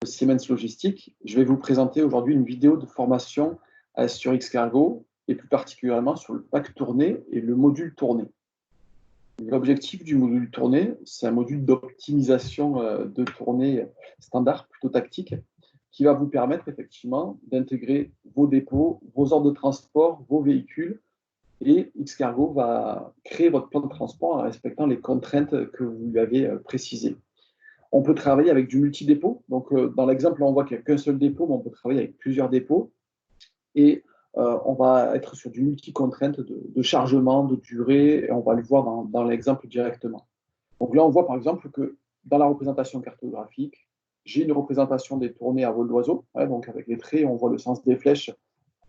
Siemens Logistique. Je vais vous présenter aujourd'hui une vidéo de formation sur Xcargo et plus particulièrement sur le pack tourné et le module tourné. L'objectif du module tourné, c'est un module d'optimisation de tournée standard, plutôt tactique, qui va vous permettre effectivement d'intégrer vos dépôts, vos ordres de transport, vos véhicules, et Xcargo va créer votre plan de transport en respectant les contraintes que vous lui avez précisées. On peut travailler avec du multi-dépôt. Donc, dans l'exemple, on voit qu'il n'y a qu'un seul dépôt, mais on peut travailler avec plusieurs dépôts. Et on va être sur du multi-contrainte de chargement, de durée, et on va le voir dans l'exemple directement. Donc là, on voit par exemple que dans la représentation cartographique, j'ai une représentation des tournées à vol d'oiseau. Donc avec les traits, on voit le sens des flèches,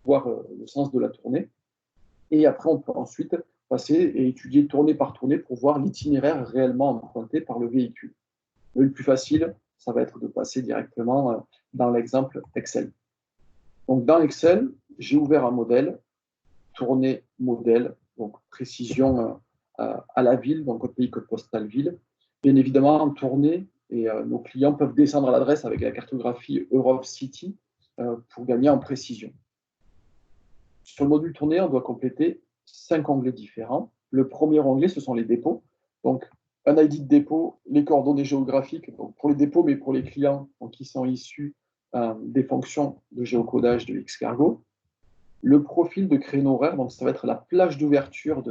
voire le sens de la tournée. Et après, on peut ensuite passer et étudier tournée par tournée pour voir l'itinéraire réellement emprunté par le véhicule. Mais le plus facile, ça va être de passer directement dans l'exemple Excel. Donc, dans Excel, j'ai ouvert un modèle, tournée modèle, donc précision à la ville, donc code pays, code postal ville. Bien évidemment, en tournée, et nos clients peuvent descendre à l'adresse avec la cartographie Europe City pour gagner en précision. Sur le module tournée, on doit compléter 5 onglets différents. Le premier onglet, ce sont les dépôts. Donc, un ID de dépôt, les coordonnées géographiques donc pour les dépôts, mais pour les clients donc, qui sont issus des fonctions de géocodage de Xcargo. Le profil de créneau horaire, donc ça va être la plage d'ouverture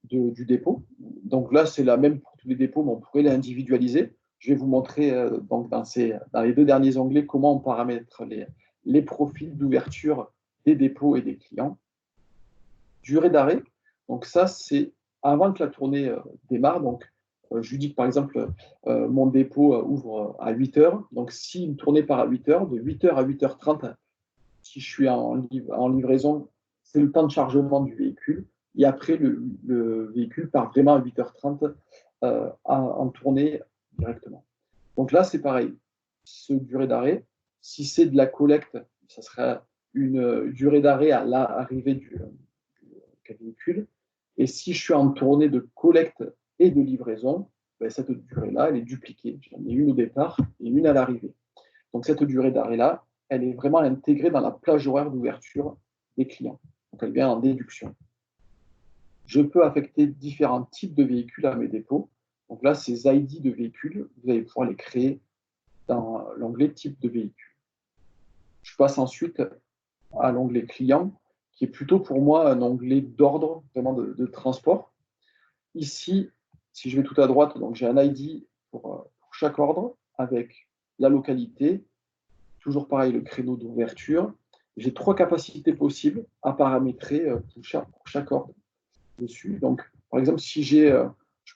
du dépôt. Donc là, c'est la même pour tous les dépôts, mais on pourrait les individualiser. Je vais vous montrer donc dans les 2 derniers onglets comment on paramètre les profils d'ouverture des dépôts et des clients. Durée d'arrêt, donc ça, c'est avant que la tournée démarre. Donc, je lui dis que par exemple, mon dépôt ouvre à 8 heures. Donc, si une tournée part à 8 heures, de 8 heures à 8h30, si je suis en livraison, c'est le temps de chargement du véhicule. Et après, le véhicule part vraiment à 8h30 en tournée directement. Donc là, c'est pareil. Ce durée d'arrêt, si c'est de la collecte, ça serait une durée d'arrêt à l'arrivée du véhicule. Et si je suis en tournée de collecte et de livraison, ben, cette durée-là, elle est dupliquée. J'en ai une au départ et une à l'arrivée. Donc cette durée d'arrêt-là, elle est vraiment intégrée dans la plage horaire d'ouverture des clients. Donc elle vient en déduction. Je peux affecter différents types de véhicules à mes dépôts. Donc là, ces ID de véhicules, vous allez pouvoir les créer dans l'onglet type de véhicule. Je passe ensuite à l'onglet client, qui est plutôt pour moi un onglet d'ordre, vraiment de transport. Ici, si je vais tout à droite, donc j'ai un ID pour chaque ordre avec la localité, toujours pareil, le créneau d'ouverture. J'ai 3 capacités possibles à paramétrer pour chaque ordre dessus. Donc, par exemple, si je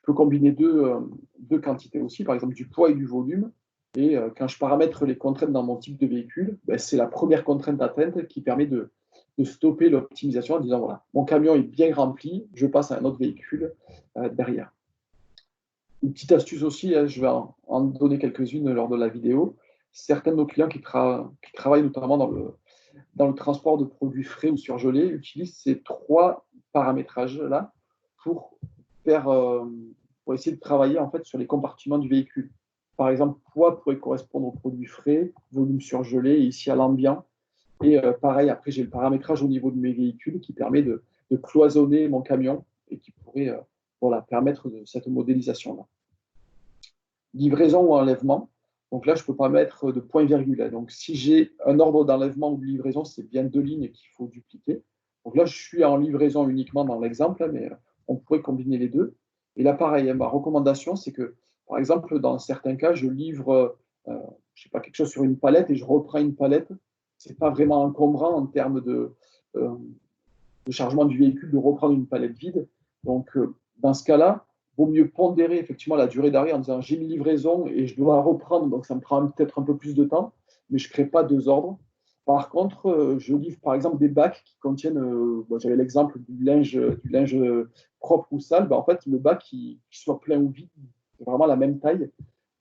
peux combiner deux quantités aussi, par exemple du poids et du volume. Et quand je paramètre les contraintes dans mon type de véhicule, ben, c'est la première contrainte atteinte qui permet de stopper l'optimisation en disant voilà, mon camion est bien rempli, je passe à un autre véhicule derrière. Une petite astuce aussi, je vais en donner quelques-unes lors de la vidéo. Certains de nos clients qui travaillent notamment dans le transport de produits frais ou surgelés utilisent ces 3 paramétrages-là pour essayer de travailler en fait sur les compartiments du véhicule. Par exemple, poids pourrait correspondre aux produits frais, volume surgelé, ici à l'ambiant. Et pareil, après, j'ai le paramétrage au niveau de mes véhicules qui permet de cloisonner mon camion et qui pourrait permettre de cette modélisation-là. Livraison ou enlèvement. Donc là, je ne peux pas mettre de point-virgule. Donc si j'ai un ordre d'enlèvement ou de livraison, c'est bien 2 lignes qu'il faut dupliquer. Donc là, je suis en livraison uniquement dans l'exemple, mais on pourrait combiner les deux. Et là, pareil, ma recommandation, c'est que, par exemple, dans certains cas, je livre je sais pas, quelque chose sur une palette et je reprends une palette. Ce n'est pas vraiment encombrant en termes de chargement du véhicule de reprendre une palette vide. Donc, dans ce cas-là, il vaut mieux pondérer effectivement la durée d'arrêt en disant j'ai une livraison et je dois reprendre, donc ça me prend peut-être un peu plus de temps, mais je ne crée pas 2 ordres. Par contre, je livre par exemple des bacs qui contiennent, j'avais l'exemple du linge propre ou sale, en fait, le bac, qu'il soit plein ou vide, c'est vraiment la même taille.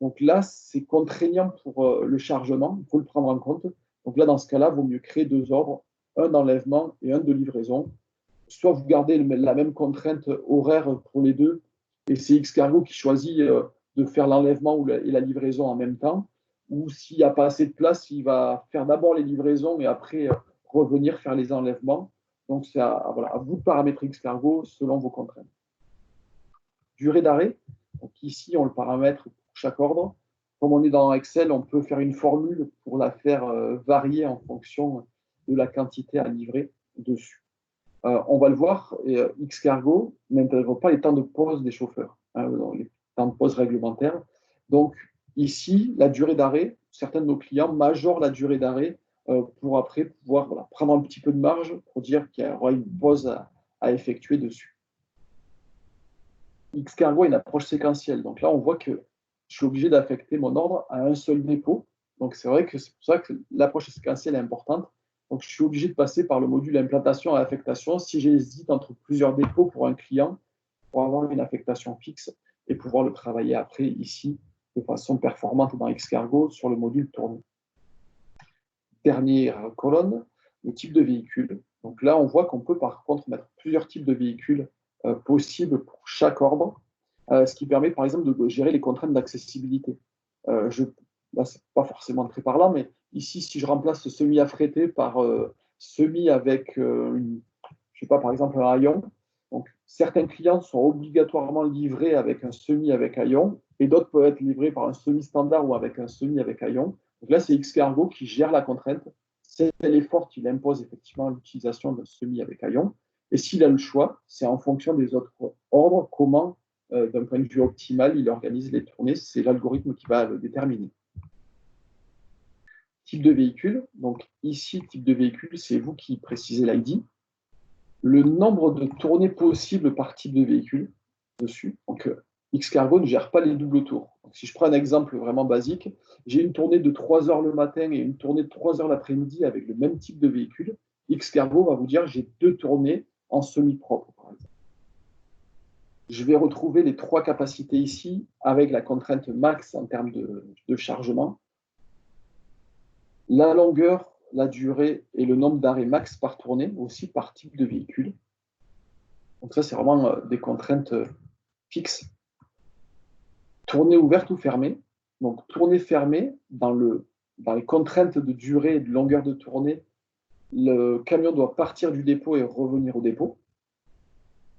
Donc là, c'est contraignant pour le chargement, il faut le prendre en compte. Donc là, dans ce cas-là, il vaut mieux créer 2 ordres, un d'enlèvement et un de livraison. Soit vous gardez la même contrainte horaire pour les deux, et c'est Xcargo qui choisit de faire l'enlèvement et la livraison en même temps, ou s'il n'y a pas assez de place, il va faire d'abord les livraisons et après revenir faire les enlèvements. Donc, c'est voilà, à vous de paramétrer Xcargo selon vos contraintes. Durée d'arrêt. Donc, ici, on le paramètre pour chaque ordre. Comme on est dans Excel, on peut faire une formule pour la faire varier en fonction de la quantité à livrer dessus. On va le voir, Xcargo n'intègre pas les temps de pause des chauffeurs, hein, les temps de pause réglementaires. Donc, ici, la durée d'arrêt, certains de nos clients majorent la durée d'arrêt pour après pouvoir prendre un petit peu de marge pour dire qu'il y aura une pause à effectuer dessus. Xcargo a une approche séquentielle. Donc là, on voit que je suis obligé d'affecter mon ordre à un seul dépôt. Donc c'est vrai que c'est pour ça que l'approche séquentielle est importante. Donc je suis obligé de passer par le module implantation et affectation si j'hésite entre plusieurs dépôts pour un client pour avoir une affectation fixe et pouvoir le travailler après ici de façon performante dans Xcargo sur le module tourné. Dernière colonne, le type de véhicule. Donc là, on voit qu'on peut par contre mettre plusieurs types de véhicules possibles pour chaque ordre, ce qui permet par exemple de gérer les contraintes d'accessibilité. Là, ce n'est pas forcément très parlant, mais ici, si je remplace semi-affrété par semi avec, je sais pas, par exemple un haillon, donc certains clients sont obligatoirement livrés avec un semi avec haillon, et d'autres peuvent être livrés par un semi standard ou avec un semi avec haillon. Donc là, c'est Xcargo qui gère la contrainte. Si elle est forte, il impose effectivement l'utilisation d'un semi avec haillon. Et s'il a le choix, c'est en fonction des autres ordres, comment, d'un point de vue optimal, il organise les tournées. C'est l'algorithme qui va le déterminer. Type de véhicule. Donc ici, type de véhicule, c'est vous qui précisez l'ID. Le nombre de tournées possibles par type de véhicule dessus. Donc, Xcargo ne gère pas les doubles tours. Donc, si je prends un exemple vraiment basique, j'ai une tournée de 3 heures le matin et une tournée de 3 heures l'après-midi avec le même type de véhicule. Xcargo va vous dire j'ai 2 tournées en semi-propre, par exemple. Je vais retrouver les 3 capacités ici avec la contrainte max en termes de chargement. La longueur, la durée et le nombre d'arrêts max par tournée, aussi par type de véhicule. Donc ça, c'est vraiment des contraintes fixes. Tournée ouverte ou fermée. Donc tournée fermée, dans les contraintes de durée et de longueur de tournée, le camion doit partir du dépôt et revenir au dépôt.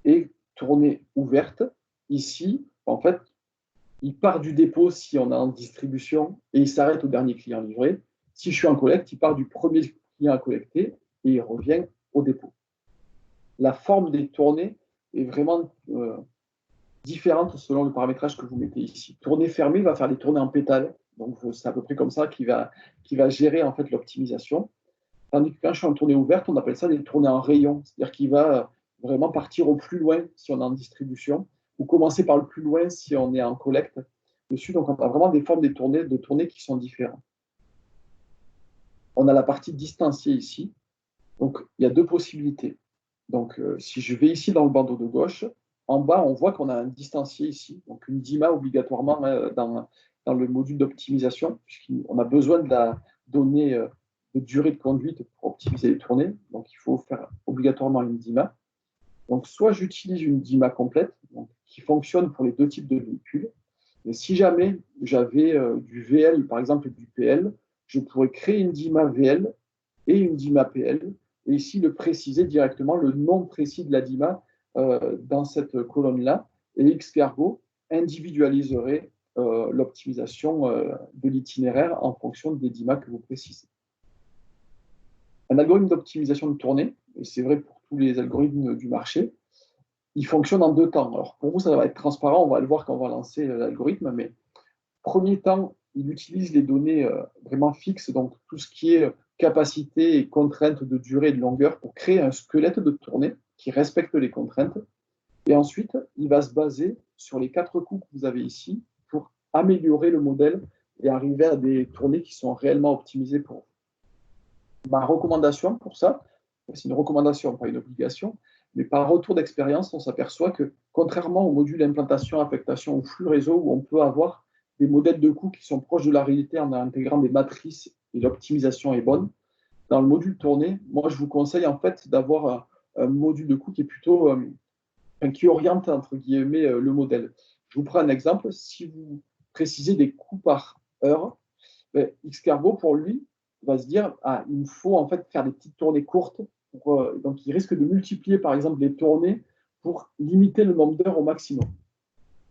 Et tournée ouverte, ici, en fait, il part du dépôt si on est en distribution et il s'arrête au dernier client livré. Si je suis en collecte, il part du premier client à collecter et il revient au dépôt. La forme des tournées est vraiment différente selon le paramétrage que vous mettez ici. Tournée fermée va faire des tournées en pétales, donc c'est à peu près comme ça qu'il va gérer en fait l'optimisation. Tandis que quand je suis en tournée ouverte, on appelle ça des tournées en rayon, c'est-à-dire qu'il va vraiment partir au plus loin si on est en distribution, ou commencer par le plus loin si on est en collecte dessus. Donc on a vraiment des formes de tournées qui sont différentes. On a la partie distanciée ici. Donc il y a 2 possibilités. Donc si je vais ici dans le bandeau de gauche, en bas, on voit qu'on a un distancié ici, donc une DIMA obligatoirement dans le module d'optimisation, puisqu'on a besoin de la donnée de durée de conduite pour optimiser les tournées. Donc, il faut faire obligatoirement une DIMA. Donc, soit j'utilise une DIMA complète, donc, qui fonctionne pour les 2 types de véhicules. Mais si jamais j'avais du VL, par exemple, et du PL, je pourrais créer une DIMA VL et une DIMA PL, et ici le préciser directement, le nom précis de la DIMA dans cette colonne-là, et Xcargo individualiserait l'optimisation de l'itinéraire en fonction des DIMA que vous précisez. Un algorithme d'optimisation de tournée, et c'est vrai pour tous les algorithmes du marché, il fonctionne en 2 temps. Alors pour vous, ça va être transparent, on va le voir quand on va lancer l'algorithme, mais premier temps, il utilise les données vraiment fixes, donc tout ce qui est capacité et contraintes de durée et de longueur pour créer un squelette de tournée qui respecte les contraintes. Et ensuite, il va se baser sur les 4 coups que vous avez ici pour améliorer le modèle et arriver à des tournées qui sont réellement optimisées pour vous. Ma recommandation pour ça, c'est une recommandation, pas une obligation, mais par retour d'expérience, on s'aperçoit que contrairement au module implantation, affectation ou flux réseau, où on peut avoir des modèles de coûts qui sont proches de la réalité en intégrant des matrices et l'optimisation est bonne, dans le module tournée, moi je vous conseille en fait d'avoir un module de coût qui est plutôt qui oriente entre guillemets le modèle. Je vous prends un exemple. Si vous précisez des coûts par heure, Mais Xcargo, pour lui, va se dire, ah, il me faut en fait faire des petites tournées courtes. Donc, il risque de multiplier, par exemple, les tournées pour limiter le nombre d'heures au maximum.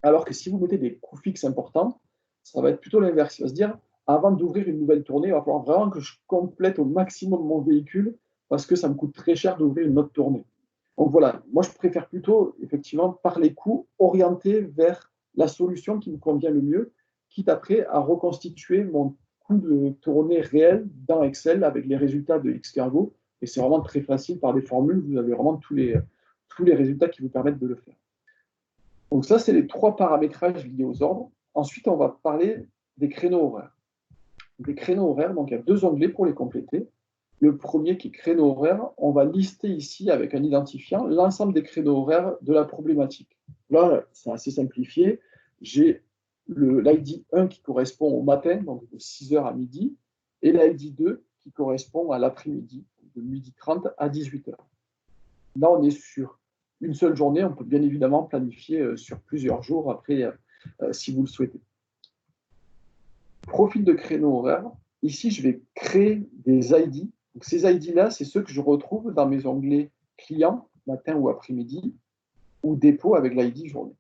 Alors que si vous mettez des coûts fixes importants, ça va être plutôt l'inverse. Il va se dire, avant d'ouvrir une nouvelle tournée, il va falloir vraiment que je complète au maximum mon véhicule parce que ça me coûte très cher d'ouvrir une autre tournée. Donc voilà, moi je préfère plutôt, effectivement, par les coûts, orienter vers la solution qui me convient le mieux, quitte après à reconstituer mon coût de tournée réel dans Excel avec les résultats de Xcargo. Et c'est vraiment très facile par des formules, vous avez vraiment tous les résultats qui vous permettent de le faire. Donc ça, c'est les 3 paramétrages liés aux ordres. Ensuite, on va parler des créneaux horaires. Des créneaux horaires, donc il y a 2 onglets pour les compléter. Le premier qui est créneau horaire, on va lister ici avec un identifiant l'ensemble des créneaux horaires de la problématique. Là, c'est assez simplifié. J'ai l'ID 1 qui correspond au matin, donc de 6h à midi, et l'ID 2 qui correspond à l'après-midi, de 12h30 à 18h. Là, on est sur une seule journée. On peut bien évidemment planifier sur plusieurs jours après, si vous le souhaitez. Profil de créneau horaire. Ici, je vais créer des ID. Donc, ces ID-là, c'est ceux que je retrouve dans mes onglets client, matin ou après-midi, ou dépôt avec l'ID journée.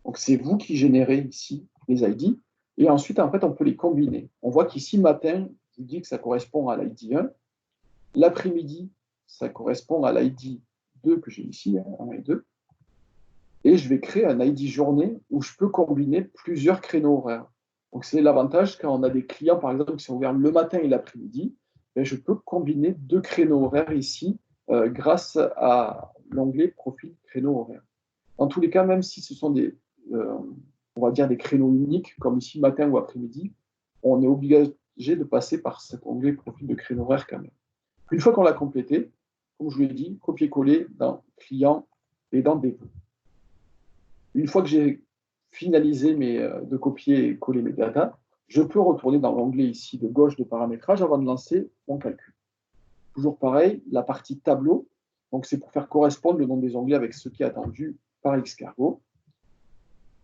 Donc, c'est vous qui générez ici les ID. Et ensuite, en fait, on peut les combiner. On voit qu'ici, matin, je vous dis que ça correspond à l'ID 1. L'après-midi, ça correspond à l'ID 2 que j'ai ici, 1 et 2. Et je vais créer un ID journée où je peux combiner plusieurs créneaux horaires. Donc, c'est l'avantage quand on a des clients, par exemple, qui sont ouverts le matin et l'après-midi, je peux combiner 2 créneaux horaires ici grâce à l'onglet profil créneau horaire. Dans tous les cas, même si ce sont on va dire des créneaux uniques, comme ici matin ou après-midi, on est obligé de passer par cet onglet profil de créneau horaire quand même. Une fois qu'on l'a complété, comme je vous l'ai dit, copier-coller dans client et dans dépôt. Une fois que j'ai finalisé de copier et coller mes datas, je peux retourner dans l'onglet ici de gauche de paramétrage avant de lancer mon calcul. Toujours pareil, la partie tableau, donc c'est pour faire correspondre le nom des onglets avec ce qui est attendu par Xcargo.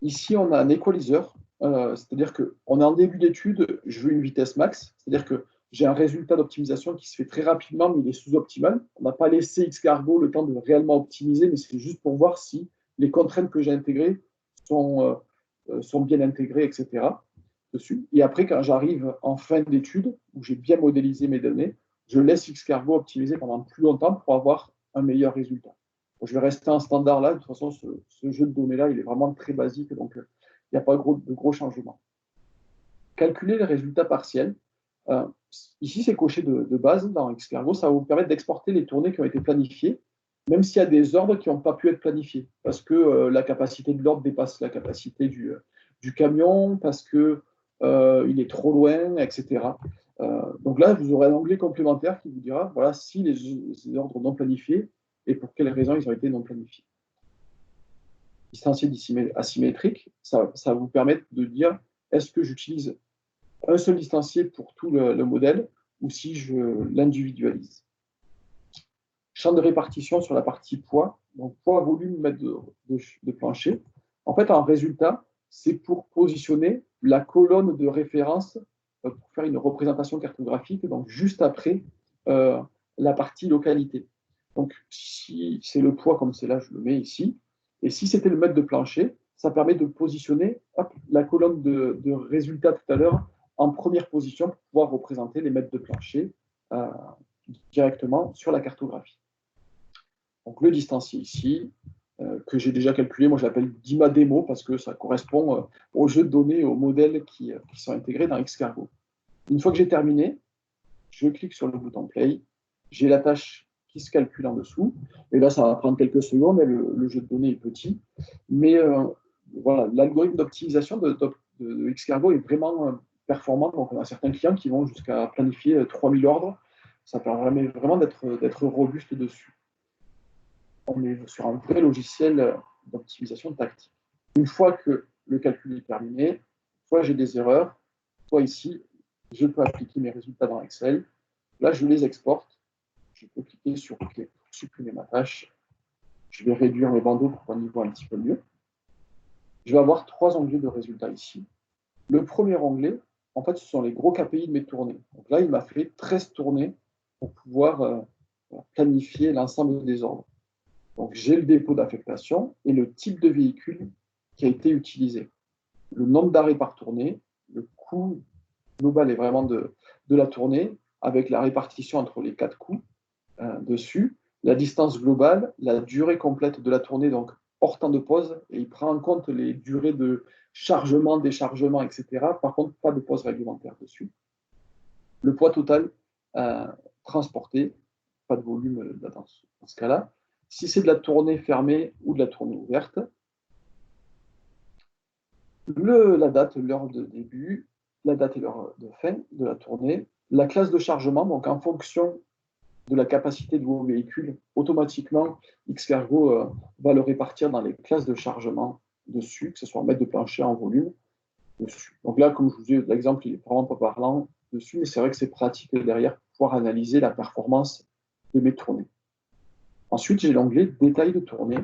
Ici, on a un equalizer, c'est-à-dire qu'on est en début d'étude, je veux une vitesse max, c'est-à-dire que j'ai un résultat d'optimisation qui se fait très rapidement, mais il est sous-optimal. On n'a pas laissé Xcargo le temps de réellement optimiser, mais c'est juste pour voir si les contraintes que j'ai intégrées sont bien intégrées, etc. dessus. Et après, quand j'arrive en fin d'étude, où j'ai bien modélisé mes données, je laisse Xcargo optimiser pendant plus longtemps pour avoir un meilleur résultat. Je vais rester en standard là. De toute façon, ce jeu de données-là, il est vraiment très basique, donc il n'y a pas de gros changements. Calculer les résultats partiels. Ici, c'est coché de base dans Xcargo. Ça va vous permettre d'exporter les tournées qui ont été planifiées, même s'il y a des ordres qui n'ont pas pu être planifiés, parce que la capacité de l'ordre dépasse la capacité du camion, parce qu'il est trop loin, etc. Donc là, vous aurez un onglet complémentaire qui vous dira, voilà, si les ordres non planifiés et pour quelles raisons ils ont été non planifiés. Distancié asymétrique, ça va vous permettre de dire, est-ce que j'utilise un seul distancié pour tout le modèle ou si je l'individualise. Champ de répartition sur la partie poids, donc poids, volume, mètre de plancher. En fait, en résultat, c'est pour positionner la colonne de référence pour faire une représentation cartographique, donc juste après la partie localité. Donc, si c'est le poids comme c'est là, je le mets ici. Et si c'était le mètre de plancher, ça permet de positionner la colonne de résultats tout à l'heure en première position pour pouvoir représenter les mètres de plancher directement sur la cartographie. Donc le distancier ici, que j'ai déjà calculé, moi je l'appelle DIMA-DEMO parce que ça correspond aux jeux de données, aux modèles qui sont intégrés dans Xcargo. Une fois que j'ai terminé, je clique sur le bouton Play, j'ai la tâche qui se calcule en dessous, et là ça va prendre quelques secondes, le jeu de données est petit, mais voilà, l'algorithme d'optimisation de Xcargo est vraiment performant, donc on a certains clients qui vont jusqu'à planifier 3000 ordres, ça permet vraiment d'être robuste dessus. On est sur un vrai logiciel d'optimisation tactique. Une fois que le calcul est terminé, soit j'ai des erreurs, soit ici, je peux appliquer mes résultats dans Excel. Là, je les exporte. Je peux cliquer sur OK pour supprimer ma tâche. Je vais réduire mes bandeaux pour qu'on y voit un petit peu mieux. Je vais avoir 3 onglets de résultats ici. Le premier onglet, en fait, ce sont les gros KPI de mes tournées. Donc là, il m'a fait 13 tournées pour pouvoir planifier l'ensemble des ordres. Donc j'ai le dépôt d'affectation et le type de véhicule qui a été utilisé. Le nombre d'arrêts par tournée, le coût global est vraiment de la tournée, avec la répartition entre les 4 coûts dessus, la distance globale, la durée complète de la tournée, donc hors temps de pause, et il prend en compte les durées de chargement, déchargement, etc. Par contre, pas de pause réglementaire dessus. Le poids total transporté, pas de volume dans ce cas-là. Si c'est de la tournée fermée ou de la tournée ouverte, la date, l'heure de début, la date et l'heure de fin de la tournée, la classe de chargement, donc en fonction de la capacité de vos véhicules, automatiquement, Xcargo va le répartir dans les classes de chargement dessus, que ce soit en mètre de plancher, en volume, dessus. Donc là, comme je vous dis, l'exemple, il est vraiment pas parlant dessus, mais c'est vrai que c'est pratique derrière pour pouvoir analyser la performance de mes tournées. Ensuite, j'ai l'onglet détail de tournée.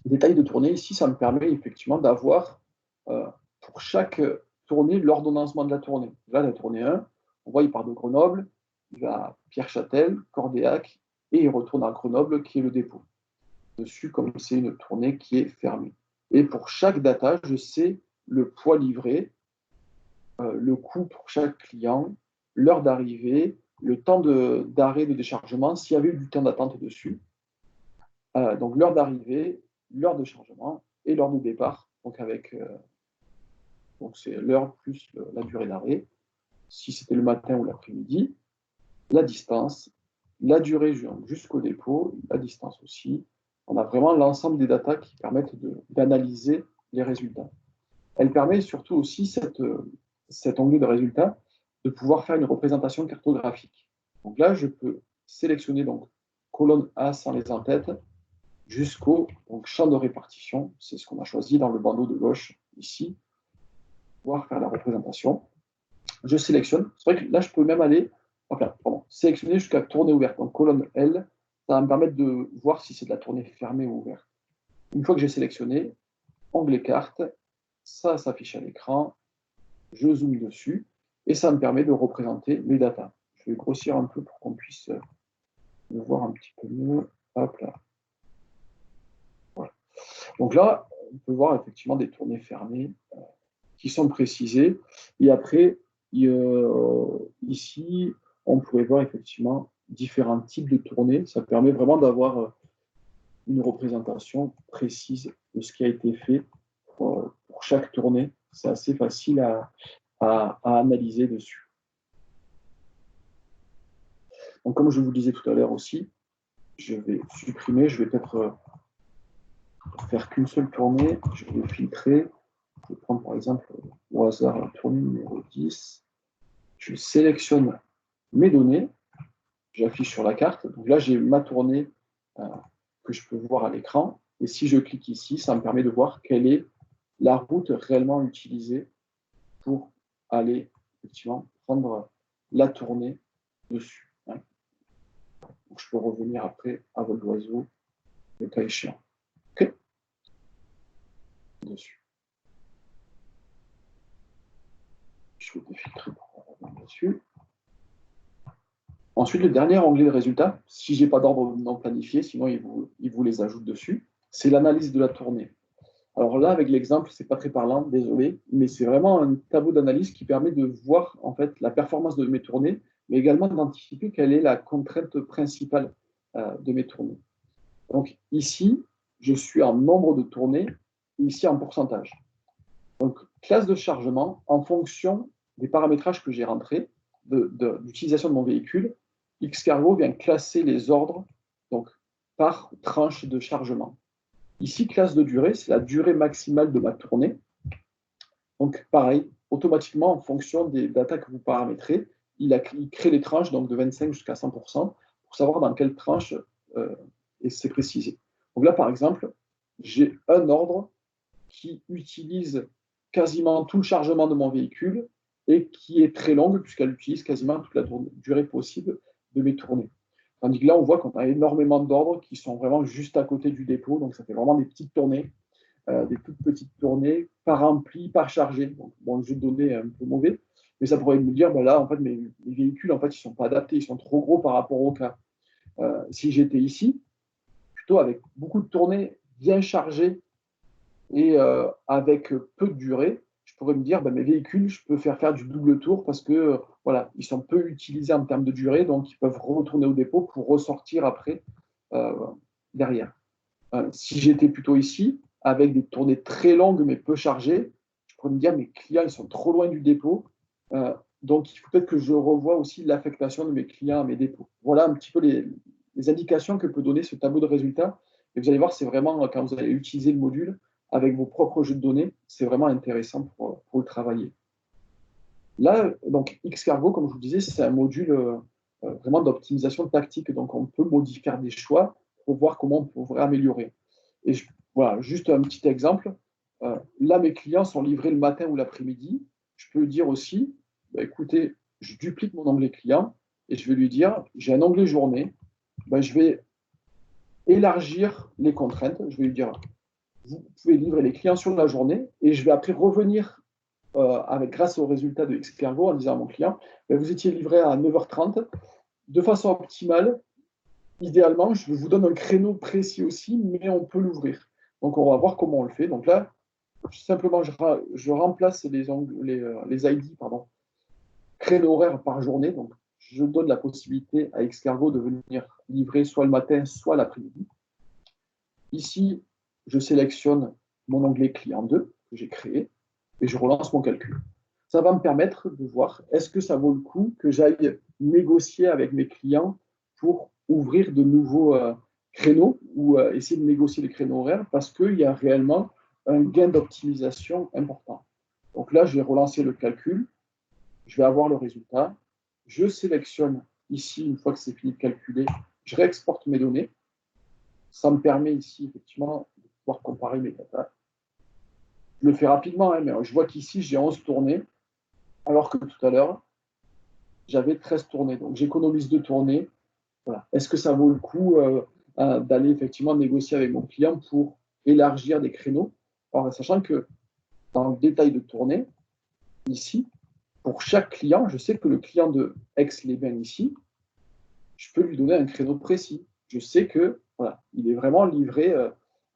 Détail de tournée, ici, ça me permet effectivement d'avoir pour chaque tournée l'ordonnancement de la tournée. Là, la tournée 1, on voit, il part de Grenoble, il va à Pierre-Châtel, Cordéac, et il retourne à Grenoble, qui est le dépôt. Dessus, comme c'est une tournée qui est fermée. Et pour chaque data, je sais le poids livré, le coût pour chaque client, l'heure d'arrivée, le temps d'arrêt de déchargement, s'il y avait eu du temps d'attente dessus. Donc l'heure d'arrivée, l'heure de chargement et l'heure de départ. Donc donc c'est l'heure plus la durée d'arrêt. Si c'était le matin ou l'après-midi, la distance, la durée jusqu'au dépôt, la distance aussi. On a vraiment l'ensemble des datas qui permettent d'analyser les résultats. Elle permet surtout aussi, cet onglet de résultats, de pouvoir faire une représentation cartographique. Donc là, je peux sélectionner donc colonne A sans les en-têtes jusqu'au champ de répartition. C'est ce qu'on a choisi dans le bandeau de gauche ici, pour pouvoir faire la représentation. Je sélectionne. C'est vrai que là, je peux même aller sélectionner jusqu'à tournée ouverte. Donc colonne L, ça va me permettre de voir si c'est de la tournée fermée ou ouverte. Une fois que j'ai sélectionné, onglet carte, ça s'affiche à l'écran, je zoome dessus et ça me permet de représenter mes datas. Je vais grossir un peu pour qu'on puisse le voir un petit peu mieux. Hop là. Voilà. Donc là, on peut voir effectivement des tournées fermées qui sont précisées. Et après, ici, on pourrait voir effectivement différents types de tournées. Ça permet vraiment d'avoir une représentation précise de ce qui a été fait pour chaque tournée. C'est assez facile à analyser dessus. Donc, comme je vous le disais tout à l'heure aussi, je vais supprimer, je vais peut-être faire qu'une seule tournée, je vais filtrer. Je vais prendre par exemple au hasard la tournée numéro 10. Je sélectionne mes données, j'affiche sur la carte. Donc là, j'ai ma tournée que je peux voir à l'écran. Et si je clique ici, ça me permet de voir quelle est la route réellement utilisée pour aller effectivement prendre la tournée dessus. Donc, je peux revenir après à vol d'oiseau, le cas échéant. OK. Dessus. Je vais défiltrer pour revenir dessus. Ensuite, le dernier onglet de résultats, si je n'ai pas d'ordre non planifié, sinon il vous les ajoute dessus, c'est l'analyse de la tournée. Alors là, avec l'exemple, ce n'est pas très parlant, désolé, mais c'est vraiment un tableau d'analyse qui permet de voir en fait la performance de mes tournées, mais également d'anticiper quelle est la contrainte principale de mes tournées. Donc ici, je suis en nombre de tournées, et ici en pourcentage. Donc, classe de chargement, en fonction des paramétrages que j'ai rentrés, d'utilisation de mon véhicule, Xcargo vient classer les ordres donc, par tranche de chargement. Ici, classe de durée, c'est la durée maximale de ma tournée. Donc, pareil, automatiquement, en fonction des datas que vous paramétrez, il crée les tranches donc, de 25 jusqu'à 100% pour savoir dans quelle tranche c'est précisé. Donc là, par exemple, j'ai un ordre qui utilise quasiment tout le chargement de mon véhicule et qui est très longue puisqu'elle utilise quasiment toute la durée possible de mes tournées. Tandis que là, on voit qu'on a énormément d'ordres qui sont vraiment juste à côté du dépôt, donc ça fait vraiment des petites tournées. des toutes petites tournées, pas remplies, pas chargées. Donc, bon, le jeu de données est un peu mauvais, mais ça pourrait me dire, ben là, en fait, mes véhicules, en fait, ils sont pas adaptés, ils sont trop gros par rapport au cas. Si j'étais ici, plutôt avec beaucoup de tournées bien chargées et avec peu de durée, je pourrais me dire, ben, mes véhicules, je peux faire du double tour parce que voilà, ils sont peu utilisés en termes de durée, donc ils peuvent retourner au dépôt pour ressortir après euh, derrière. Si j'étais plutôt ici, avec des tournées très longues mais peu chargées, je pourrais me dire, mes clients, ils sont trop loin du dépôt. Euh, donc, il faut peut-être que je revoie aussi l'affectation de mes clients à mes dépôts. Voilà un petit peu les indications que peut donner ce tableau de résultats. Et vous allez voir, c'est vraiment, quand vous allez utiliser le module avec vos propres jeux de données, c'est vraiment intéressant pour le travailler. Là, donc, Xcargo, comme je vous disais, c'est un module vraiment d'optimisation tactique. Donc, on peut modifier des choix pour voir comment on pourrait améliorer. Et voilà, juste un petit exemple. Là, mes clients sont livrés le matin ou l'après-midi. Je peux dire aussi, bah, écoutez, je duplique mon onglet client et je vais lui dire, j'ai un onglet journée. Bah, je vais élargir les contraintes. Je vais lui dire, vous pouvez livrer les clients sur la journée et je vais après revenir grâce aux résultats de Xcargo en disant à mon client, bah, vous étiez livré à 9h30 de façon optimale. Idéalement, je vous donne un créneau précis aussi, mais on peut l'ouvrir. Donc, on va voir comment on le fait. Donc là, simplement, je remplace les ID, pardon, créneaux horaires par journée. Donc, je donne la possibilité à Xcargo de venir livrer soit le matin, soit l'après-midi. Ici, je sélectionne mon onglet client 2 que j'ai créé et je relance mon calcul. Ça va me permettre de voir est-ce que ça vaut le coup que j'aille négocier avec mes clients pour ouvrir de nouveaux créneaux ou essayer de négocier les créneaux horaires parce qu'il y a réellement un gain d'optimisation important. Donc là, je vais relancer le calcul, je vais avoir le résultat, je sélectionne ici, une fois que c'est fini de calculer, je réexporte mes données. Ça me permet ici, effectivement, de pouvoir comparer mes datas. Je le fais rapidement, hein, mais je vois qu'ici, j'ai 11 tournées, alors que tout à l'heure, j'avais 13 tournées. Donc, j'économise 2 tournées. Voilà. Est-ce que ça vaut le coup d'aller effectivement négocier avec mon client pour élargir des créneaux? Alors, sachant que dans le détail de tournée, ici, pour chaque client, je sais que le client de Aix-les-Bains ici, je peux lui donner un créneau précis. Je sais que voilà, il est vraiment livré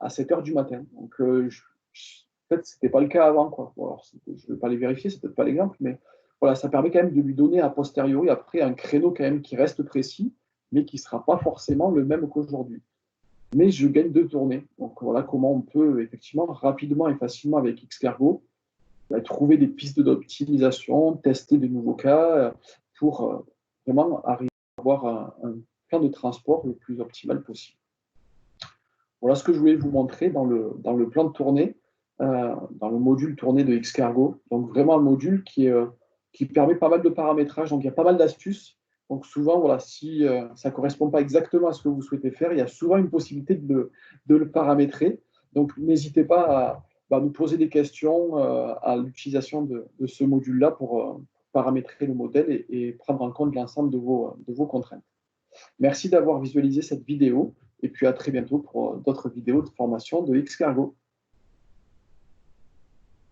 à 7 heures du matin. Donc, peut-être ce n'était pas le cas avant. Quoi. Bon, alors, je ne vais pas les vérifier, c'est peut-être pas l'exemple, mais voilà, ça permet quand même de lui donner a posteriori après un créneau quand même qui reste précis, mais qui ne sera pas forcément le même qu'aujourd'hui. Mais je gagne 2 tournées. Donc voilà comment on peut effectivement rapidement et facilement avec Xcargo trouver des pistes d'optimisation, tester de nouveaux cas pour vraiment arriver à avoir un plan de transport le plus optimal possible. Voilà ce que je voulais vous montrer dans le plan de tournée, dans le module tournée de Xcargo. Donc vraiment un module qui permet pas mal de paramétrage. Donc il y a pas mal d'astuces. Donc souvent, voilà, si ça ne correspond pas exactement à ce que vous souhaitez faire, il y a souvent une possibilité de le paramétrer. Donc n'hésitez pas à nous poser des questions à l'utilisation de ce module-là pour paramétrer le modèle et prendre en compte l'ensemble de vos contraintes. Merci d'avoir visualisé cette vidéo et puis à très bientôt pour d'autres vidéos de formation de Xcargo.